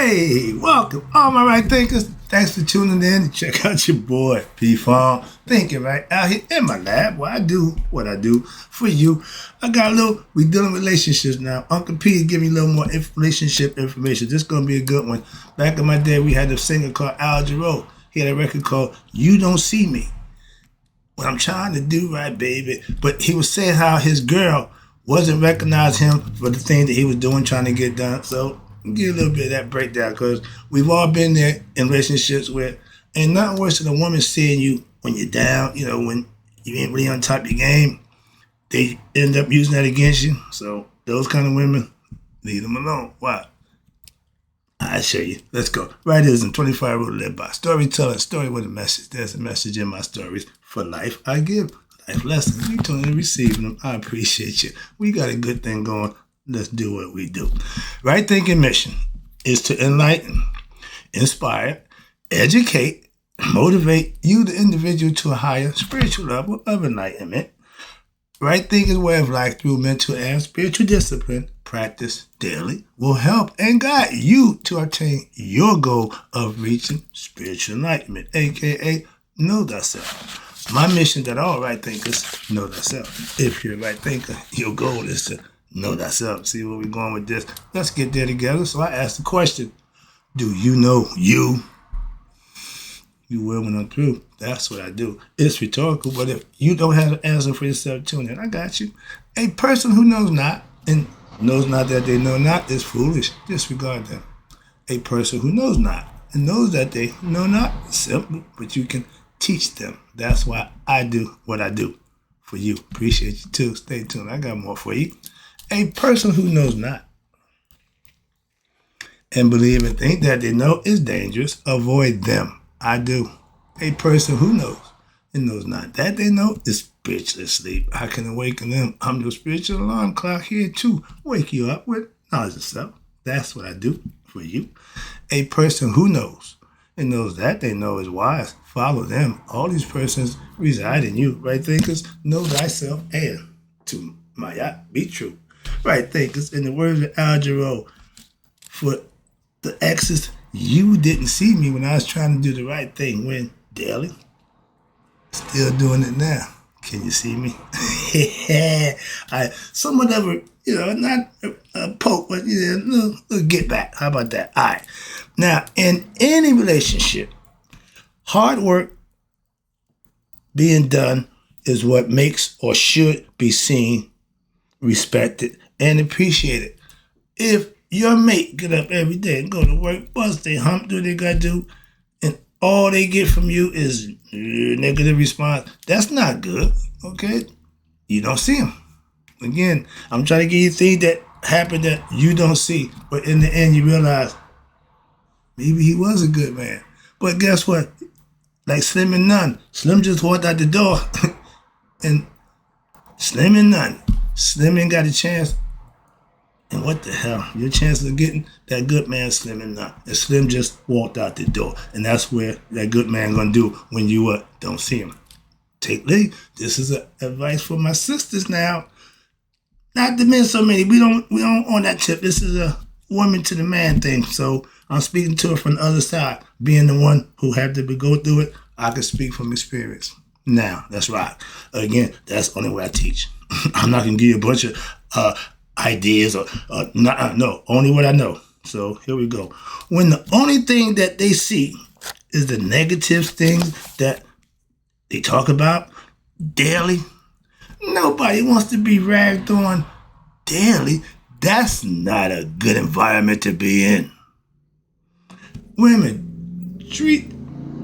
Hey, welcome, all my right thinkers. Thanks for tuning in. Check out your boy P Farm thinking right out here in my lab where I do what I do for you. We dealing with relationships now. Uncle P is giving me a little more relationship information. This is gonna be a good one. Back in my day, we had a singer called Al Jarreau. He had a record called "You Don't See Me." What I'm trying to do, right, baby. But he was saying how his girl wasn't recognizing him for the thing that he was doing, trying to get done. So get a little bit of that breakdown, because we've all been there in relationships where ain't nothing worse than a woman seeing you when you're down, when you ain't really on top of your game. They end up using that against you. So those kind of women, leave them alone. Why? I'll show you. Let's go. Wright-ism, 25 rule to live by. Storytelling, story with a message. There's a message in my stories. For life, I give life lessons. You tuning and receiving them. I appreciate you. We got a good thing going. Let's do what we do. Right thinking mission is to enlighten, inspire, educate, motivate you, the individual, to a higher spiritual level of enlightenment. Right thinking way of life through mental and spiritual discipline, practice daily, will help and guide you to attain your goal of reaching spiritual enlightenment, aka know thyself. My mission that all right thinkers know thyself. If you're a right thinker, your goal is to know thyself. See where we're going with this? Let's get there together. So I asked the question, do you know you? You will when I'm through. That's what I do. It's rhetorical, but if you don't have an answer for yourself, tune in. I got you. A person who knows not and knows not that they know not is foolish. Disregard them. A person who knows not and knows that they know not is simple, but you can teach them. That's why I do what I do for you. Appreciate you too. Stay tuned. I got more for you. A person who knows not and believe and think that they know is dangerous. Avoid them. I do. A person who knows and knows not that they know is spiritually asleep. I can awaken them. I'm your spiritual alarm clock here to wake you up with knowledge of self. That's what I do for you. A person who knows and knows that they know is wise. Follow them. All these persons reside in you. Right thinkers, know thyself and to my be true. Right thinkers, in the words of Al Jarreau, for the exes, you didn't see me when I was trying to do the right thing. When daily, still doing it now. Can you see me? I somewhat of a, not a poke, but a little get back. How about that? All right. Now, in any relationship, hard work being done is what makes or should be seen, respected, and appreciated. If your mate get up every day and go to work, bust they hump, do what they gotta do, and all they get from you is negative response, that's not good, okay? You don't see them. Again, I'm trying to give you things that happen that you don't see, but in the end you realize maybe he was a good man. But guess what? Like Slim and None. Slim just walked out the door and Slim and None. Slim ain't got a chance. And what the hell? Your chances of getting that good man, Slim and None. And Slim just walked out the door. And that's where that good man gonna do when you don't see him. Take lead. This is advice for my sisters now. Not the men so many. We don't on that tip. This is a woman to the man thing. So I'm speaking to her from the other side. Being the one who had to go through it, I can speak from experience. Now, that's right. Again, that's the only way I teach. I'm not going to give you a bunch of ideas or no, only what I know. So here we go. When the only thing that they see is the negative things that they talk about daily, nobody wants to be ragged on daily. That's not a good environment to be in. Women, treat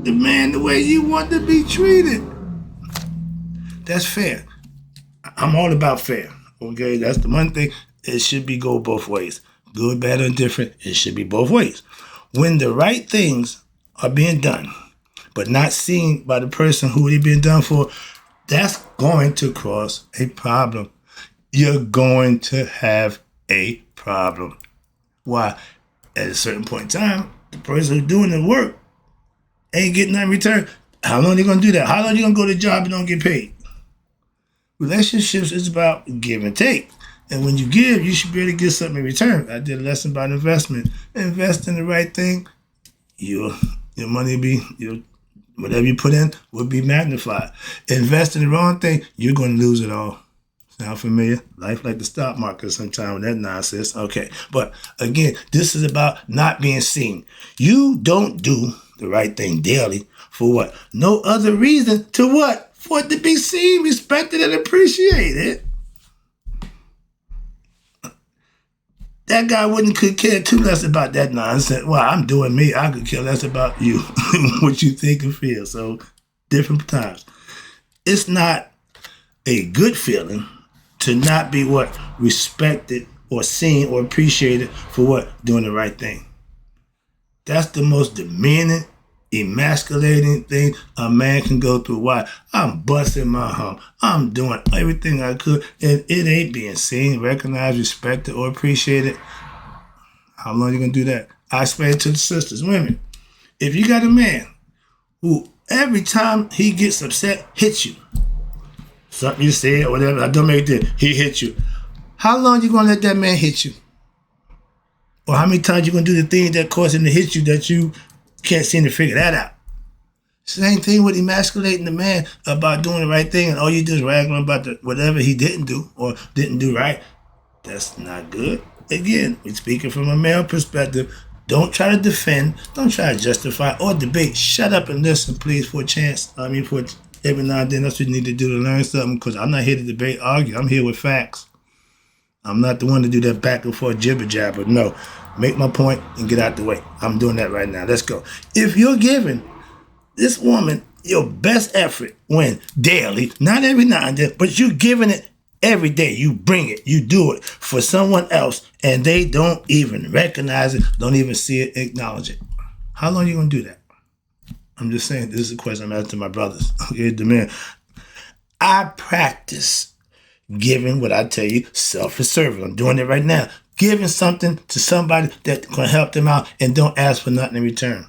the man the way you want to be treated. That's fair. I'm all about fair. Okay, that's the one thing. It should be go both ways. Good, bad, or indifferent. It should be both ways. When the right things are being done, but not seen by the person who they're being done for, that's going to cause a problem. You're going to have a problem. Why? At a certain point in time, the person who's doing the work ain't getting that return. How long are they going to do that? How long are you going to go to the job and don't get paid? Relationships is about give and take. And when you give, you should be able to get something in return. I did a lesson about investment. Invest in the right thing. Your money will be, whatever you put in will be magnified. Invest in the wrong thing, you're going to lose it all. Sound familiar? Life like the stock market sometimes with that nonsense. Okay. But again, this is about not being seen. You don't do the right thing daily for what? No other reason to what? For it to be seen, respected, and appreciated. That guy could care too less about that nonsense. Well, I'm doing me. I could care less about you, what you think and feel. So, different times. It's not a good feeling to not be what? Respected or seen or appreciated for what? Doing the right thing. That's the most demeaning, emasculating thing a man can go through. Why? I'm busting my hump. I'm doing everything I could, and it ain't being seen, recognized, respected, or appreciated. How long are you going to do that? I explain it to the sisters, women. If you got a man who every time he gets upset, hits you, something you said or whatever, I don't make it, he hit you. How long you going to let that man hit you? Or how many times you going to do the things that cause him to hit you that you can't seem to figure that out? Same thing with emasculating the man about doing the right thing, and all you do is rag on about whatever he didn't do or didn't do right. That's not good. Again, we're speaking from a male perspective. Don't try to defend. Don't try to justify or debate. Shut up and listen, please, for a chance. For every now and then, that's what you need to do to learn something, because I'm not here to debate, argue. I'm here with facts. I'm not the one to do that back and forth jibber jabber. No, make my point and get out the way. I'm doing that right now. Let's go. If you're giving this woman your best effort when daily, not every now and then, but you're giving it every day, you bring it, you do it for someone else, and they don't even recognize it, don't even see it, acknowledge it. How long are you going to do that? I'm just saying, this is a question I'm asking my brothers. Okay, the man. I practice giving what I tell you, self-serving. I'm doing it right now. Giving something to somebody that can help them out and don't ask for nothing in return.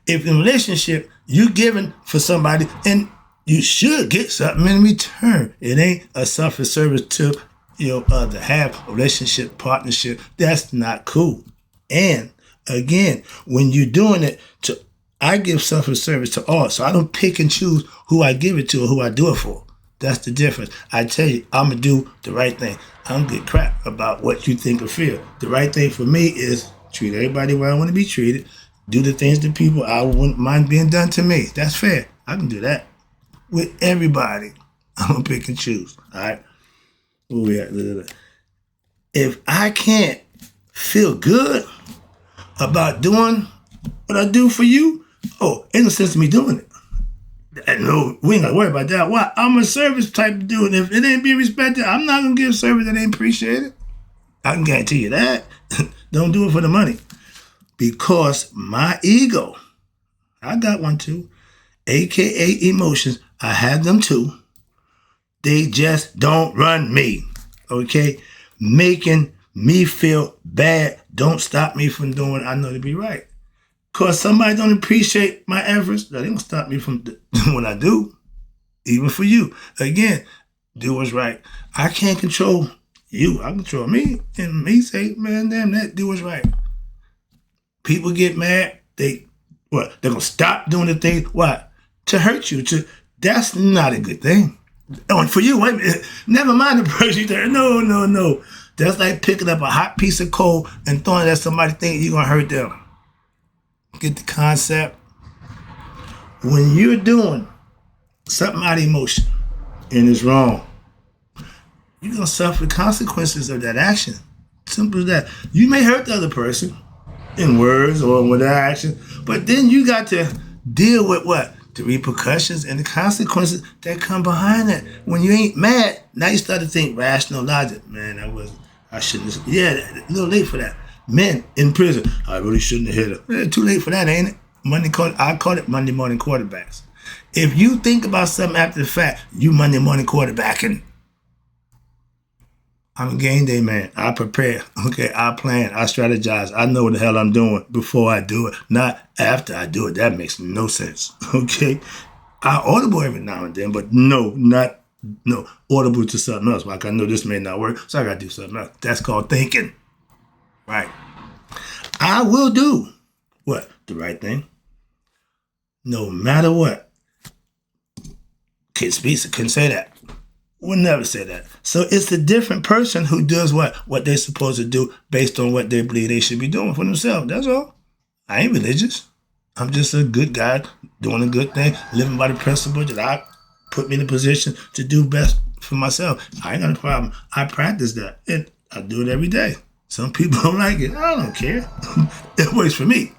If in a relationship, you giving for somebody and you should get something in return. It ain't a self-service to to have a relationship, partnership. That's not cool. And again, when you're doing it I give self-service to all. So I don't pick and choose who I give it to or who I do it for. That's the difference. I tell you, I'm going to do the right thing. I don't give crap about what you think or feel. The right thing for me is treat everybody where I want to be treated. Do the things to people I wouldn't mind being done to me. That's fair. I can do that with everybody. I'm going to pick and choose. All right? Where we at? If I can't feel good about doing what I do for you, ain't no sense in me doing it. No, we ain't got to worry about that. Why? I'm a service type of dude. If it ain't being respected, I'm not going to give service that ain't appreciated. I can guarantee you that. Don't do it for the money. Because my ego, I got one too, aka emotions, I have them too. They just don't run me, okay? Making me feel bad don't stop me from doing what I know to be right. Because somebody don't appreciate my efforts, that ain't going to stop me from doing what I do, even for you. Again, do what's right. I can't control you. I control me. And me say, man, damn that, do what's right. People get mad. They're going to stop doing the thing. Why? To hurt you. That's not a good thing. And for you, wait a minute. Never mind the person there. No. That's like picking up a hot piece of coal and throwing it at somebody thinking you're going to hurt them. Get the concept? When you're doing something out of emotion and it's wrong, you're going to suffer the consequences of that action. Simple as that. You may hurt the other person in words or with action, but then you got to deal with what? The repercussions and the consequences that come behind that. When you ain't mad, now you start to think rational logic. Man, I shouldn't have. Yeah, a little late for that. Men in prison, I really shouldn't have hit her. Too late for that, ain't it? I call it Monday morning quarterbacks. If you think about something after the fact, you Monday morning quarterbacking. I'm a game day man. I prepare. Okay, I plan. I strategize. I know what the hell I'm doing before I do it, not after I do it. That makes no sense. Okay, I audible every now and then, but no, not audible to something else. Like I know this may not work, so I got to do something else. That's called thinking. Right. I will do what? The right thing. No matter what. Couldn't speak, couldn't say that. Would never say that. So it's a different person who does what? What they're supposed to do based on what they believe they should be doing for themselves. That's all. I ain't religious. I'm just a good guy doing a good thing, living by the principle that I put me in a position to do best for myself. I ain't got a problem. I practice that. And I do it every day. Some people don't like it. I don't care. It works for me.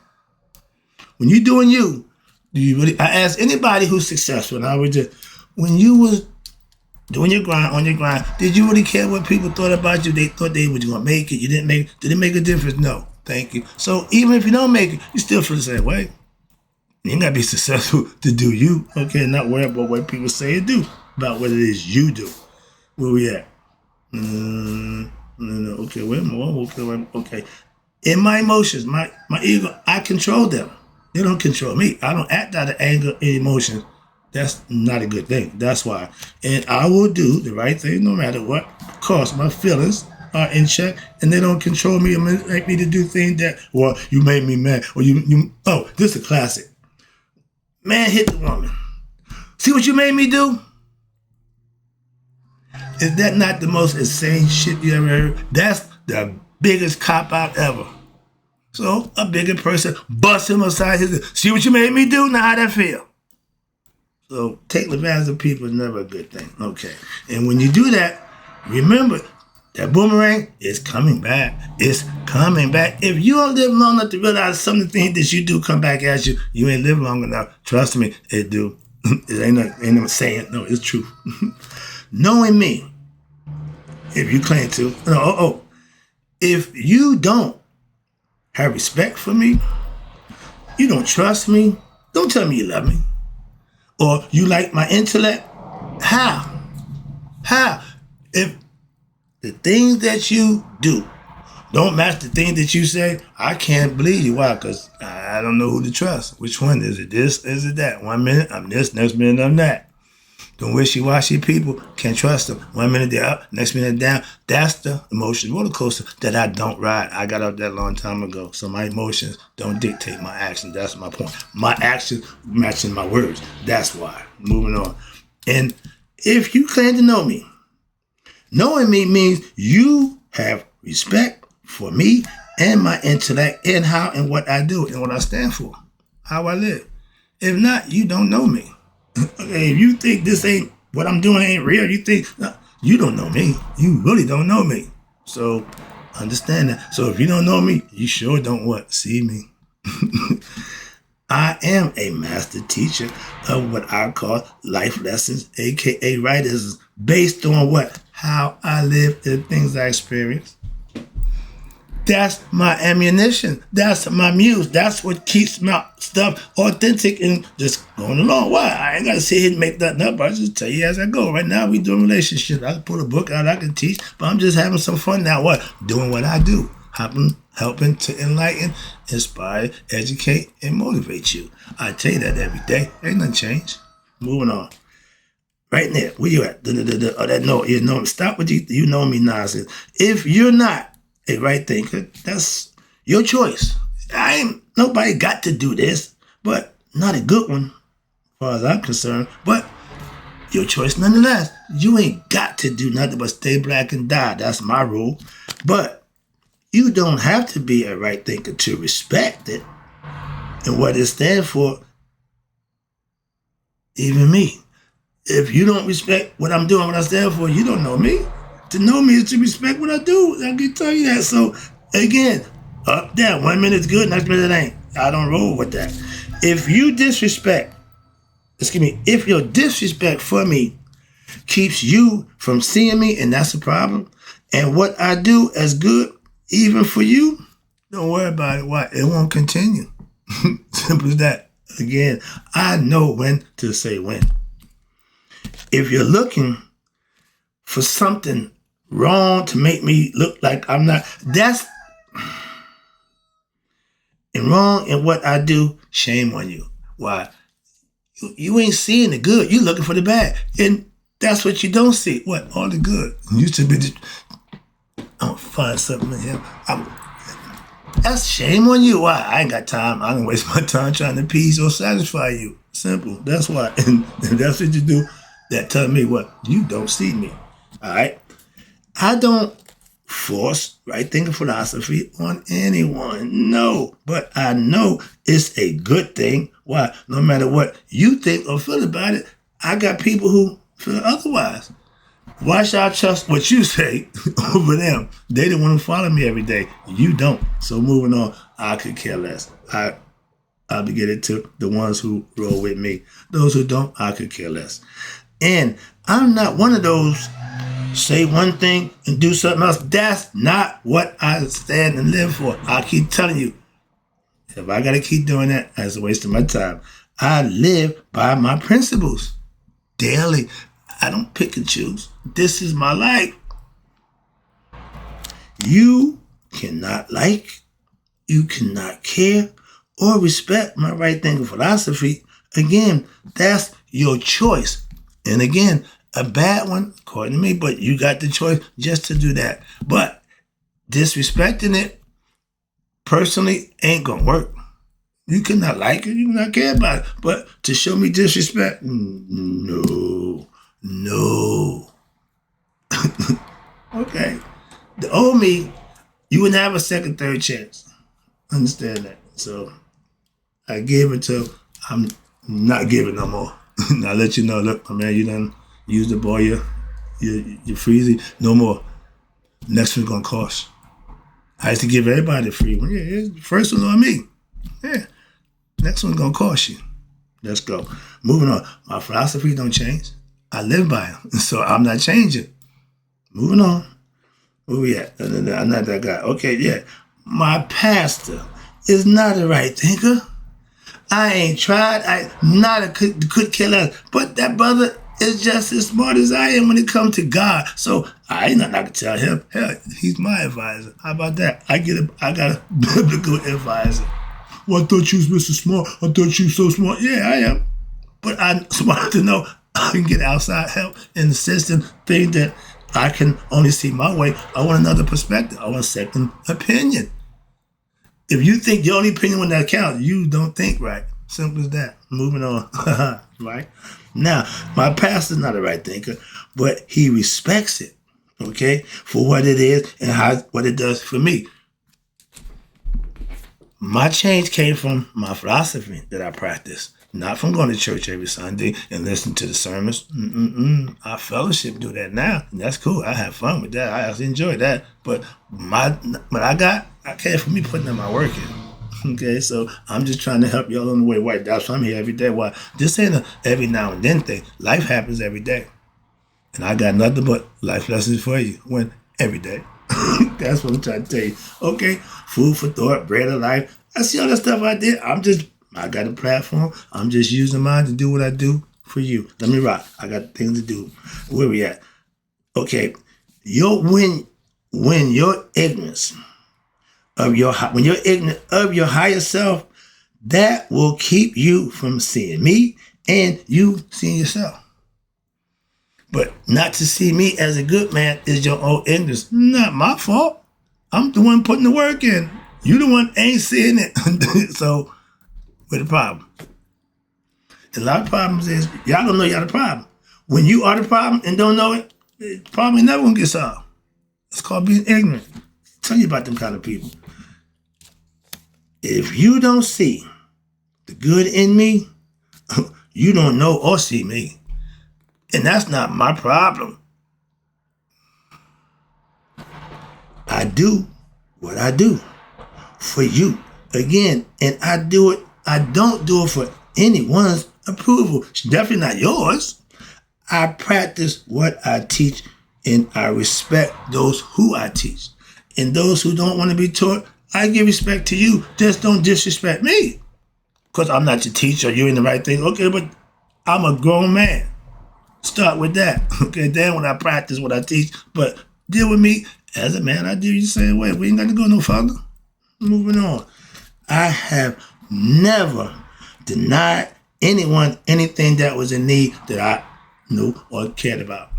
When you're doing you, do you really? I ask anybody who's successful, and I would just, when you was doing your grind, on your grind, did you really care what people thought about you? They thought they were going to make it. You didn't make it. Did it make a difference? No. Thank you. So even if you don't make it, you still feel the same way. You ain't got to be successful to do you. Okay, not worry about what people say or do, about what it is you do. Where we at? No. Okay, wait a minute. Okay. In my emotions, my ego, I control them. They don't control me. I don't act out of anger and emotion. That's not a good thing. That's why. And I will do the right thing no matter what, because my feelings are in check and they don't control me and make me to do things that, well, you made me mad. Or this is a classic. Man hit the woman. See what you made me do? Is that not the most insane shit you ever heard? That's the biggest cop-out ever. So a bigger person busts him aside. See what you made me do? Now how that feel? So taking advantage of people is never a good thing. Okay. And when you do that, remember that boomerang is coming back. It's coming back. If you don't live long enough to realize some of the things that you do come back at you, you ain't live long enough. Trust me, it do. It ain't no saying. No, it's true. Knowing me, if you claim to, if you don't have respect for me, you don't trust me, don't tell me you love me. Or you like my intellect? How? If the things that you do don't match the things that you say, I can't believe you. Why? Because I don't know who to trust. Which one? Is it this? Is it that? 1 minute, I'm this. Next minute, I'm that. Them wishy-washy people, can't trust them. 1 minute they're up, next minute they're down. That's the emotional roller coaster that I don't ride. I got up that a long time ago. So my emotions don't dictate my actions. That's my point. My actions matching my words. That's why. Moving on. And if you claim to know me, knowing me means you have respect for me and my intellect and how and what I do and what I stand for, how I live. If not, you don't know me. Okay, if you think this ain't, what I'm doing ain't real, you think, no, you don't know me. You really don't know me. So understand that. So if you don't know me, you sure don't what? See me. I am a master teacher of what I call life lessons, aka writers, based on what? How I live and things I experience. That's my ammunition. That's my muse. That's what keeps my stuff authentic and just going along. Why? I ain't got to sit here and make that up. I just tell you as I go. Right now, we doing relationships. I can pull a book out. I can teach. But I'm just having some fun now. What? Doing what I do. Helping to enlighten, inspire, educate, and motivate you. I tell you that every day. Ain't nothing changed. Moving on. Right there. Where you at? That no. You know, stop with you know me nonsense. If you're not a right thinker, that's your choice. Nobody got to do this, but not a good one, as far as I'm concerned. But your choice nonetheless. You ain't got to do nothing but stay black and die. That's my rule. But you don't have to be a right thinker to respect it and what it stands for. Even me. If you don't respect what I'm doing, what I stand for, you don't know me. To know me is to respect what I do. I can tell you that. So, again, up, down. 1 minute's good, next minute it ain't. I don't roll with that. If your disrespect for me keeps you from seeing me, and that's a problem, and what I do as good, even for you, don't worry about it. Why? It won't continue. Simple as that. Again, I know when to say when. If you're looking for something wrong to make me look like I'm not, that's and wrong in what I do, shame on you. Why? You ain't seeing the good, you looking for the bad. And That's what you don't see. What? All the good. You should be just, I'm gonna find something in here. That's shame on you. Why? I ain't got time. I don't waste my time trying to appease or satisfy you. Simple. That's why. And that's what you do. That tell me what? You don't see me. All right? I don't force right thinking philosophy on anyone. No. But I know it's a good thing. Why? No matter what you think or feel about it, I got people who feel otherwise. Why should I trust what you say over them? They don't want to follow me every day. You don't. So moving on, I could care less. I'll be getting to the ones who roll with me. Those who don't, I could care less. And I'm not one of those say one thing and do something else. That's not what I stand and live for. I keep telling you, if I got to keep doing that, that's a waste of my time. I live by my principles daily. I don't pick and choose. This is my life. You cannot like, you cannot care, or respect my right thinking philosophy. Again, that's your choice. And again, a bad one, according to me, but you got the choice just to do that. But disrespecting it, personally, ain't gonna work. You cannot like it, you cannot care about it. But to show me disrespect, no. Okay. The old me, you wouldn't have a second, third chance. Understand that. So I gave it to, I'm not giving no more. And I let you know, look, my man, you done used the ball, you're freezy. No more. Next one's gonna cost. I used to give everybody a free one. Yeah, first one's on me. Yeah. Next one's gonna cost you. Let's go. Moving on. My philosophy don't change. I live by them. So I'm not changing. Moving on. Where we at? I'm not that guy. Okay, yeah. My pastor is not a right thinker. I ain't tried. I not a could care less. But that brother is just as smart as I am when it comes to God. So I ain't nothing I can tell him. Hell, he's my advisor. How about that? I got a biblical advisor. Well, I thought you was Mr. Smart. I thought you was so smart. Yeah, I am. But I'm smart to know I can get outside help in the system, thing that I can only see my way. I want another perspective. I want a second opinion. If you think your only opinion when that counts, you don't think right. Simple as that. Moving on. Right? Now, my pastor's not a right thinker, but he respects it, okay, for what it is and what it does for me. My change came from my philosophy that I practice. Not from going to church every Sunday and listening to the sermons. Our fellowship do that now, and that's cool. I have fun with that. I actually enjoy that. But I care for me putting in my work in. Okay, so I'm just trying to help y'all on the way. Why? That's why I'm here every day. Why? This ain't a every now and then thing. Life happens every day, and I got nothing but life lessons for you. When every day. That's what I'm trying to tell you. Okay, food for thought, bread of life. I see all that stuff I did. I got a platform. I'm just using mine to do what I do for you. Let me rock. I got things to do. Where we at? Okay. When you're ignorant of your higher self, that will keep you from seeing me and you seeing yourself. But not to see me as a good man is your own ignorance. Not my fault. I'm the one putting the work in. You the one ain't seeing it. So, where's the problem? A lot of problems is y'all don't know y'all the problem. When you are the problem and don't know it, it's probably never gonna get solved. It's called being ignorant. I'll tell you about them kind of people. If you don't see the good in me, you don't know or see me. And that's not my problem. I do what I do for you. Again, and I don't do it for anyone's approval. It's definitely not yours. I practice what I teach and I respect those who I teach. And those who don't want to be taught, I give respect to you. Just don't disrespect me. Because I'm not your teacher, you're in the right thing. Okay, but I'm a grown man. Start with that. Okay, then when I practice what I teach, but deal with me as a man, I deal you the same way. We ain't got to go no further. Moving on. I have never denied anyone anything that was in need that knew or cared about.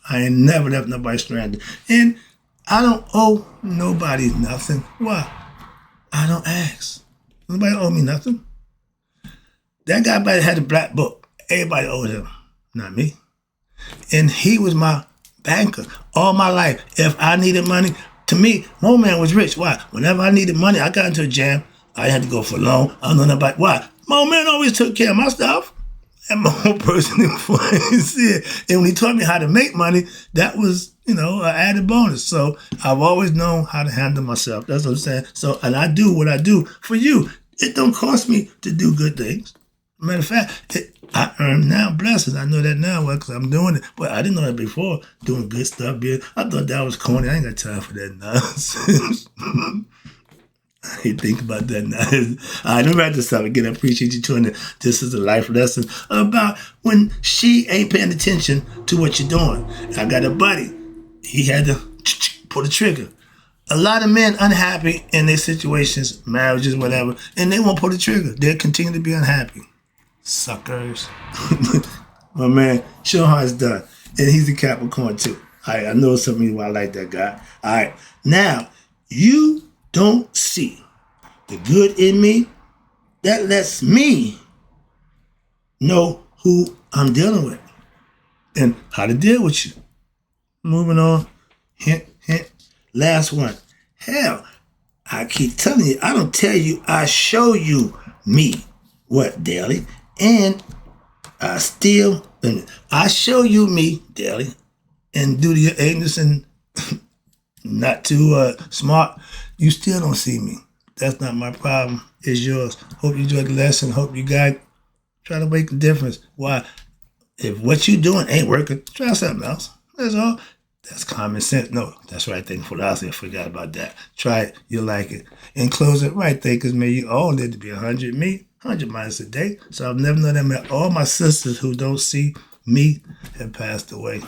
I ain't never left nobody stranded. And I don't owe nobody nothing. Why? I don't ask. Nobody owe me nothing. That guy back had a black book. Everybody owed him, not me. And he was my banker all my life. If I needed money, to me, Mo Man was rich. Why? Whenever I needed money, I got into a jam. I had to go for a loan. I don't know nobody. Why? Mo Man always took care of my stuff. And my own person before I see it. And when he taught me how to make money, that was, an added bonus. So I've always known how to handle myself. That's what I'm saying. So, and I do what I do for you. It don't cost me to do good things. Matter of fact, I earn now blessings. I know that now because I'm doing it. But I didn't know that before, doing good stuff. I thought that was corny. I ain't got time for that nonsense. I ain't think about that now. I never had to stop again. I appreciate you tuning in. This is a life lesson about when she ain't paying attention to what you're doing. I got a buddy. He had to pull the trigger. A lot of men unhappy in their situations, marriages, whatever, and they won't pull the trigger. They'll continue to be unhappy. Suckers. My man, Showhart's done. And he's a Capricorn too. All right, I know some of you I like that guy. All right, now, you don't see the good in me. That lets me know who I'm dealing with and how to deal with you. Moving on. Hint, hint. Last one. Hell, I keep telling you, I don't tell you, I show you me. What, daily? And I show you me daily. And due to your ignorance and not too smart, you still don't see me. That's not my problem. It's yours. Hope you enjoyed the lesson. Hope you guys try to make a difference. Why? If what you doing ain't working, try something else. That's all. That's common sense. No, that's right thing for us. I forgot about that. Try it. You'll like it. In closing, right thinkers, may you all live to be 100. Me, 100 minus a day. So I've never known that all my sisters who don't see me have passed away.